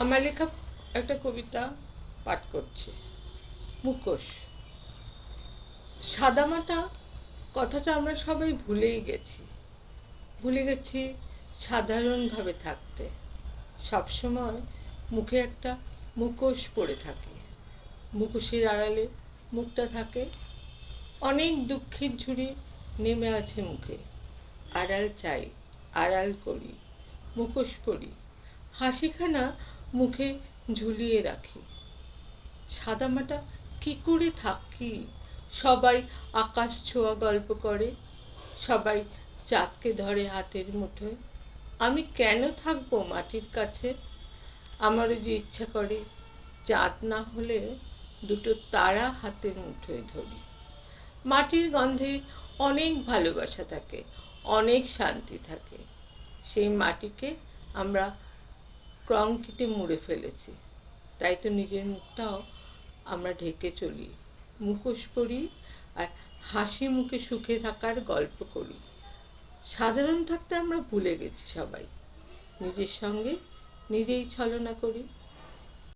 আমার লেখা একটা কবিতা পাঠ করছে। মুখোশ। সাদামাটা কথাটা আমরা সবাই ভুলে গেছি সাধারণভাবে থাকতে। সবসময় মুখে একটা মুখোশ পরে থাকে, মুখোশের আড়ালে মুখটা থাকে। অনেক দুঃখের ঝুড়ি নেমে আছে মুখে, আড়াল চাই, আড়াল করি, মুখোশ পরি, হাসিখানা মুখে ঝুলিয়ে রাখি। সাদামাটা কি করে থাকি? সবাই আকাশ ছোঁয়া গল্প করে, সবাই চাঁদকে ধরে হাতের মুঠোয়। আমি কেন থাকবো মাটির কাছে? আমারও যে ইচ্ছা করে চাঁদ না হলে দুটো তারা হাতের মুঠোয় ধরি। মাটির গন্ধে অনেক ভালোবাসা থাকে, অনেক শান্তি থাকে। সেই মাটিকে আমরা কংক্রিটে মুড়ে ফেলেছি, তাই তো নিজের মুখটাও আমরা ঢেকে চলি, মুখোশ পরি আর হাসি মুখে সুখে থাকার গল্প করি। সাধারণ থাকতে আমরা ভুলে গেছি সবাই, নিজের সঙ্গে নিজেই ছলনা করি।